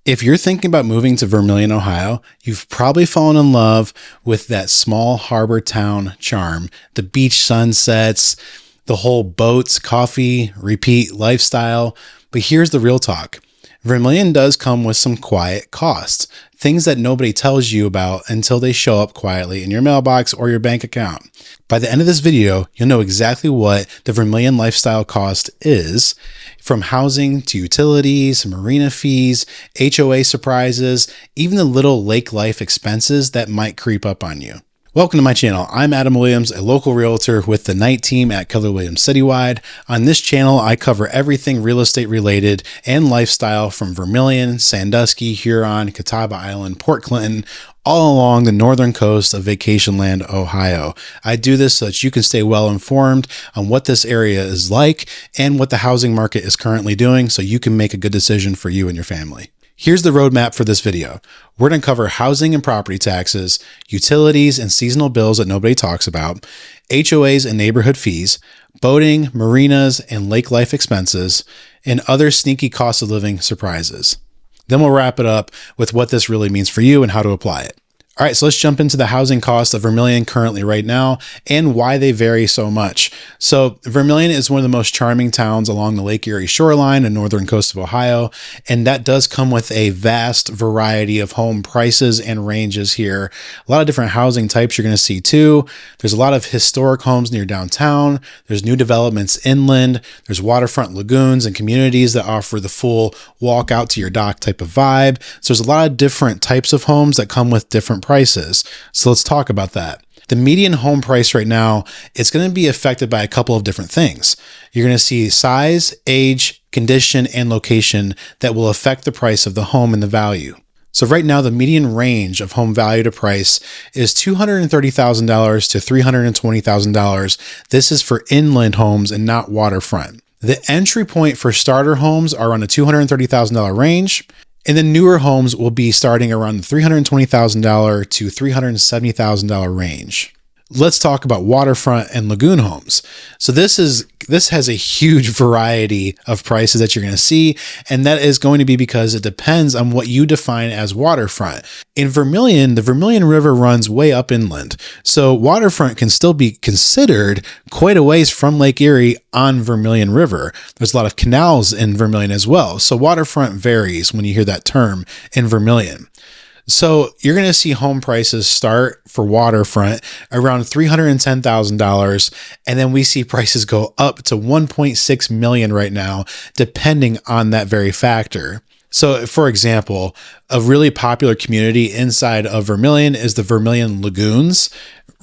If you're thinking about moving to Vermilion, Ohio, you've probably fallen in love with that small harbor town charm, the beach sunsets, the whole boats, coffee, repeat lifestyle. But here's the real talk. Vermilion does come with some quiet costs, things that nobody tells you about until they show up quietly in your mailbox or your bank account. By the end of this video, you'll know exactly what the Vermilion lifestyle cost is, from housing to utilities, marina fees, HOA surprises, even the little lake life expenses that might creep up on you. Welcome to my channel. I'm Adam Williams, a local realtor with the night team at Keller Williams Citywide. On this channel, I cover everything real estate related and lifestyle from Vermilion, Sandusky, Huron, Catawba Island, Port Clinton, all along the northern coast of Vacationland, Ohio. I do this so that you can stay well informed on what this area is like and what the housing market is currently doing so you can make a good decision for you and your family. Here's the roadmap for this video. We're going to cover housing and property taxes, utilities and seasonal bills that nobody talks about, HOAs and neighborhood fees, boating, marinas, and lake life expenses, and other sneaky cost of living surprises. Then we'll wrap it up with what this really means for you and how to apply it. All right, so let's jump into the housing costs of Vermilion currently right now and why they vary so much. So Vermilion is one of the most charming towns along the Lake Erie shoreline and northern coast of Ohio, and that does come with a vast variety of home prices and ranges here. A lot of different housing types you're going to see too. There's a lot of historic homes near downtown. There's new developments inland. There's waterfront lagoons and communities that offer the full walk out to your dock type of vibe. So there's a lot of different types of homes that come with different prices. So let's talk about that. The median home price right now, it's going to be affected by a couple of different things. You're going to see size, age, condition, and location that will affect the price of the home and the value. So right now, the median range of home value to price is $230,000 to $320,000. This is for inland homes and not waterfront. The entry point for starter homes are on the $230,000 range. And then newer homes will be starting around the $320,000 to $370,000 range. Let's talk about waterfront and lagoon homes. So this has a huge variety of prices that you're going to see, and that is going to be because it depends on what you define as waterfront. In Vermilion, the Vermilion River runs way up inland, so waterfront can still be considered quite a ways from Lake Erie on Vermilion River. There's a lot of canals in Vermilion as well, so waterfront varies when you hear that term in Vermilion. So you're going to see home prices start for waterfront around $310,000. And then we see prices go up to $1.6 million right now, depending on that very factor. So for example, a really popular community inside of Vermilion is the Vermilion Lagoons.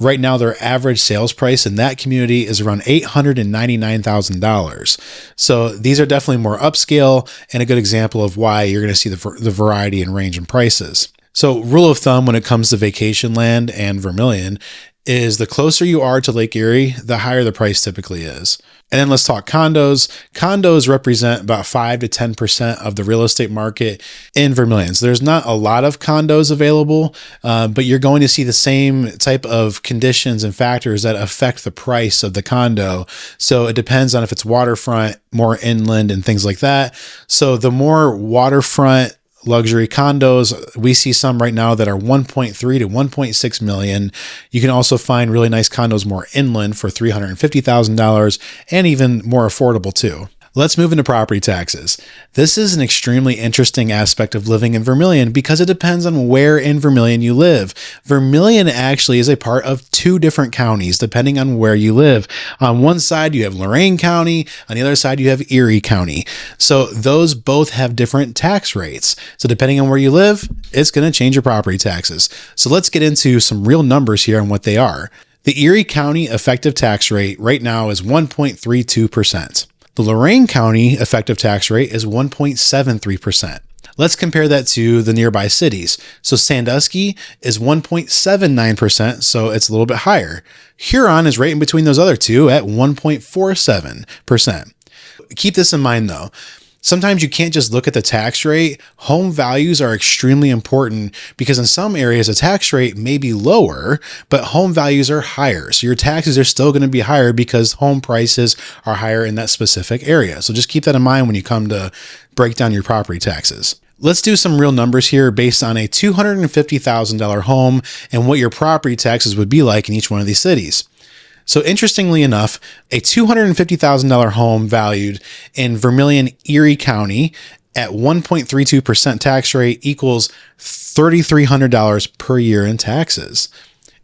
Right now, their average sales price in that community is around $899,000. So these are definitely more upscale and a good example of why you're going to see the variety and range in prices. So rule of thumb when it comes to Vacationland and Vermilion is the closer you are to Lake Erie, the higher the price typically is. And then let's talk condos. Condos represent about 5 to 10% of the real estate market in Vermilion. So there's not a lot of condos available, but you're going to see the same type of conditions and factors that affect the price of the condo. So it depends on if it's waterfront, more inland, and things like that. So the more waterfront luxury condos, we see some right now that are 1.3 to 1.6 million. You can also find really nice condos more inland for $350,000 and even more affordable too. Let's move into property taxes. This is an extremely interesting aspect of living in Vermilion because it depends on where in Vermilion you live. Vermilion actually is a part of two different counties, depending on where you live. On one side, you have Lorain County. On the other side, you have Erie County. So those both have different tax rates. So depending on where you live, it's going to change your property taxes. So let's get into some real numbers here on what they are. The Erie County effective tax rate right now is 1.32%. The Lorain County effective tax rate is 1.73%. Let's compare that to the nearby cities. So Sandusky is 1.79%, so it's a little bit higher. Huron is right in between those other two at 1.47%. Keep this in mind though. Sometimes you can't just look at the tax rate. Home values are extremely important because in some areas, the tax rate may be lower, but home values are higher. So your taxes are still going to be higher because home prices are higher in that specific area. So just keep that in mind when you come to break down your property taxes. Let's do some real numbers here based on a $250,000 home and what your property taxes would be like in each one of these cities. So interestingly enough, a $250,000 home valued in Vermilion, Erie County at 1.32% tax rate equals $3,300 per year in taxes.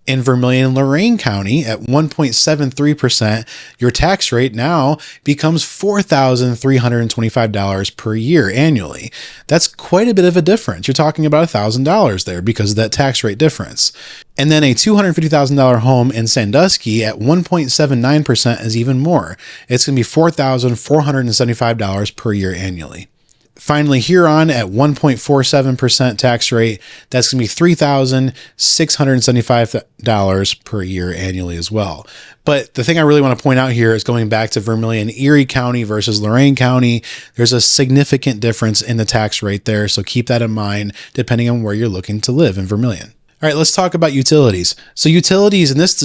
In Vermilion, Lorain County at 1.73%, your tax rate now becomes $4,325 per year annually. That's quite a bit of a difference. You're talking about $1,000 there because of that tax rate difference. And then a $250,000 home in Sandusky at 1.79% is even more. It's going to be $4,475 per year annually. Finally, Huron at 1.47% tax rate, that's going to be $3,675 per year annually as well. But the thing I really want to point out here is going back to Vermilion, Erie County versus Lorain County. There's a significant difference in the tax rate there, so keep that in mind depending on where you're looking to live in Vermilion. All right, let's talk about utilities. So utilities, and this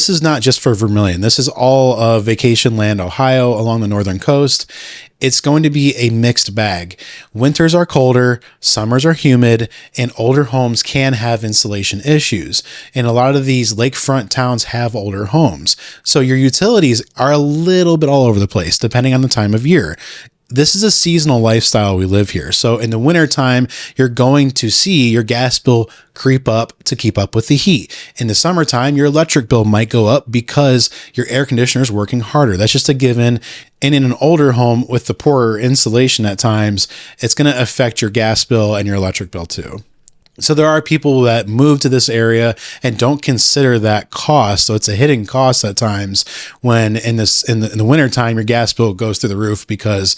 is not just for Vermilion. This is all of Vacationland, Ohio, along the northern coast. It's going to be a mixed bag. Winters are colder, summers are humid, and older homes can have insulation issues. And a lot of these lakefront towns have older homes. So your utilities are a little bit all over the place, depending on the time of year. This is a seasonal lifestyle we live here. So in the wintertime, you're going to see your gas bill creep up to keep up with the heat. In the summertime, your electric bill might go up because your air conditioner is working harder. That's just a given. And in an older home with the poorer insulation at times, it's going to affect your gas bill and your electric bill too. So there are people that move to this area and don't consider that cost. So it's a hidden cost at times when in the wintertime, your gas bill goes through the roof because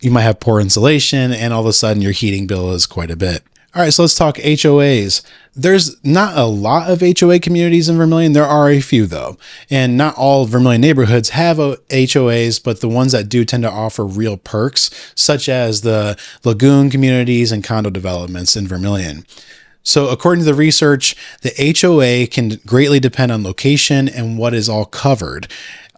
you might have poor insulation and all of a sudden your heating bill is quite a bit. All right, so let's talk HOAs. There's not a lot of HOA communities in Vermilion. There are a few though, and not all Vermilion neighborhoods have HOAs, but the ones that do tend to offer real perks, such as the Lagoon communities and condo developments in Vermilion. So according to the research, the HOA can greatly depend on location and what is all covered.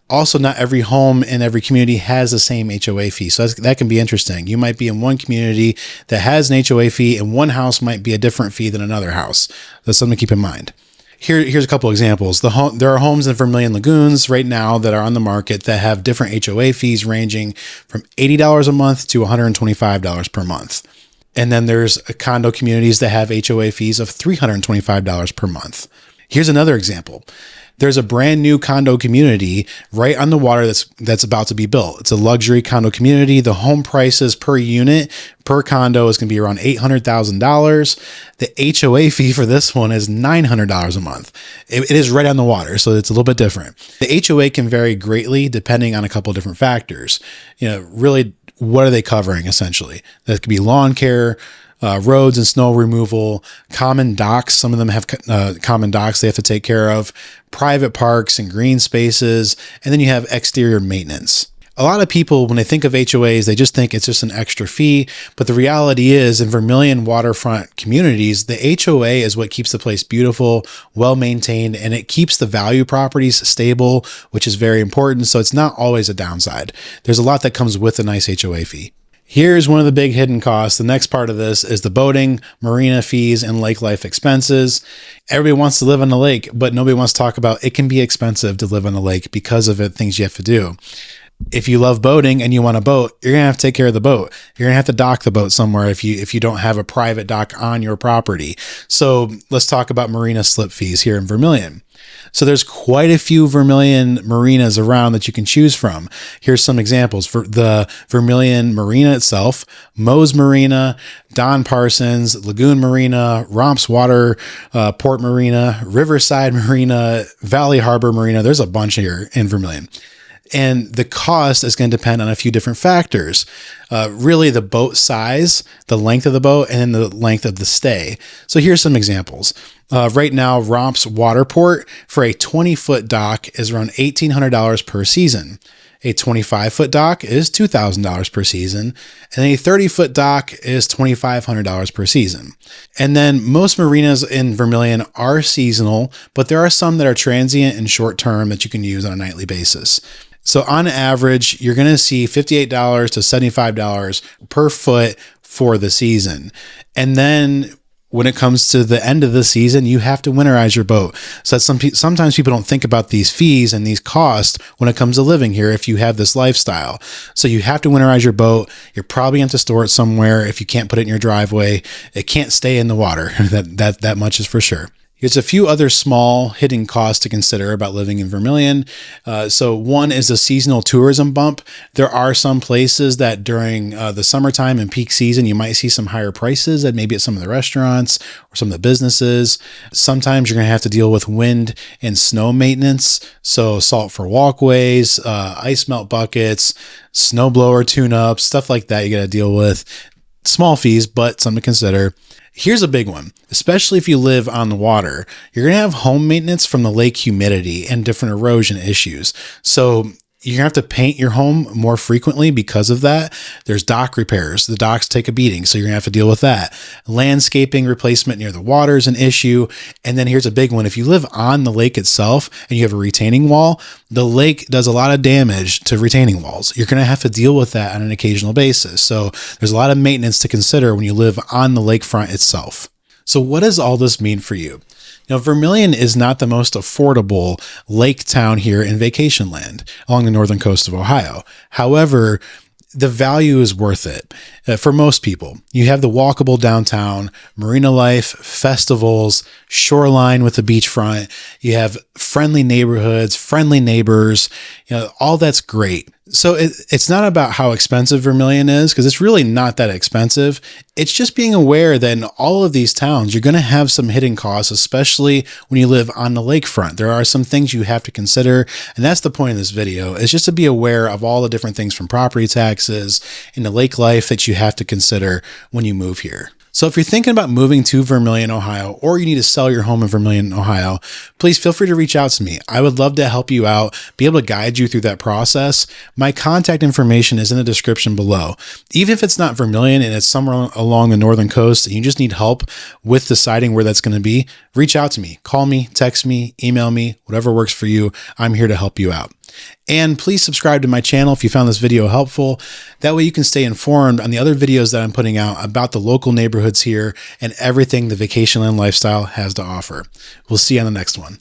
Also, not every home in every community has the same HOA fee. So that can be interesting. You might be in one community that has an HOA fee and one house might be a different fee than another house. That's something to keep in mind. Here's a couple examples. There are homes in Vermilion Lagoons right now that are on the market that have different HOA fees ranging from $80 a month to $125 per month. And then there's condo communities that have HOA fees of $325 per month. Here's another example. There's a brand new condo community right on the water that's about to be built. It's a luxury condo community. The home prices per unit per condo is going to be around $800,000. The HOA fee for this one is $900 a month. It is right on the water, so it's a little bit different. The HOA can vary greatly depending on a couple of different factors. Really, what are they covering essentially? That could be lawn care, roads and snow removal, common docks. Some of them have common docks they have to take care of, private parks and green spaces, and then you have exterior maintenance. A lot of people, when they think of HOAs, they just think it's just an extra fee. But the reality is, in Vermilion waterfront communities, the HOA is what keeps the place beautiful, well-maintained, and it keeps the value properties stable, which is very important. So it's not always a downside. There's a lot that comes with a nice HOA fee. Here's one of the big hidden costs. The next part of this is the boating, marina fees, and lake life expenses. Everybody wants to live on the lake, but nobody wants to talk about it can be expensive to live on the lake because of the things you have to do. If you love boating and you want a boat, you're going to have to take care of the boat. You're going to have to dock the boat somewhere if you don't have a private dock on your property. So let's talk about marina slip fees here in Vermilion. So there's quite a few Vermilion marinas around that you can choose from. Here's some examples for the Vermilion Marina itself: Moe's Marina, Don Parsons, Lagoon Marina, Romps Water, Port Marina, Riverside Marina, Valley Harbor Marina. There's a bunch here in Vermilion. And the cost is going to depend on a few different factors. Really the boat size, the length of the boat, and then the length of the stay. So here's some examples. Right now, Romps Waterport for a 20-foot dock is around $1,800 per season. A 25-foot dock is $2,000 per season, and a 30-foot dock is $2,500 per season. And then most marinas in Vermilion are seasonal, but there are some that are transient and short-term that you can use on a nightly basis. So on average, you're going to see $58 to $75 per foot for the season. And then when it comes to the end of the season, you have to winterize your boat. So that sometimes people don't think about these fees and these costs when it comes to living here if you have this lifestyle. So you have to winterize your boat. You're probably going to store it somewhere. If you can't put it in your driveway, it can't stay in the water. That much is for sure. There's a few other small hidden costs to consider about living in Vermilion. So one is a seasonal tourism bump. There are some places that during the summertime and peak season, you might see some higher prices at maybe at some of the restaurants or some of the businesses. Sometimes you're going to have to deal with wind and snow maintenance. So salt for walkways, ice melt buckets, snowblower tune-ups, stuff like that you got to deal with. Small fees, but something to consider. Here's a big one, especially if you live on the water. You're going to have home maintenance from the lake humidity and different erosion issues. So you're going to have to paint your home more frequently because of that. There's dock repairs. The docks take a beating, so you're going to have to deal with that. Landscaping replacement near the water is an issue. And then here's a big one. If you live on the lake itself and you have a retaining wall, the lake does a lot of damage to retaining walls. You're going to have to deal with that on an occasional basis. So there's a lot of maintenance to consider when you live on the lakefront itself. So what does all this mean for you? Now, Vermilion is not the most affordable lake town here in Vacationland along the northern coast of Ohio. However, the value is worth it for most people. You have the walkable downtown, marina life, festivals, shoreline with the beachfront. You have friendly neighborhoods, friendly neighbors, all that's great. So it's not about how expensive Vermilion is, because it's really not that expensive. It's just being aware that in all of these towns, you're going to have some hidden costs, especially when you live on the lakefront. There are some things you have to consider, and that's the point of this video, is just to be aware of all the different things from property taxes and the lake life that you have to consider when you move here. So if you're thinking about moving to Vermilion, Ohio, or you need to sell your home in Vermilion, Ohio, please feel free to reach out to me. I would love to help you out, be able to guide you through that process. My contact information is in the description below. Even if it's not Vermilion and it's somewhere along the northern coast and you just need help with deciding where that's going to be, reach out to me. Call me, text me, email me, whatever works for you. I'm here to help you out. And please subscribe to my channel if you found this video helpful. That way you can stay informed on the other videos that I'm putting out about the local neighborhoods here and everything the Vacationland lifestyle has to offer. We'll see you on the next one.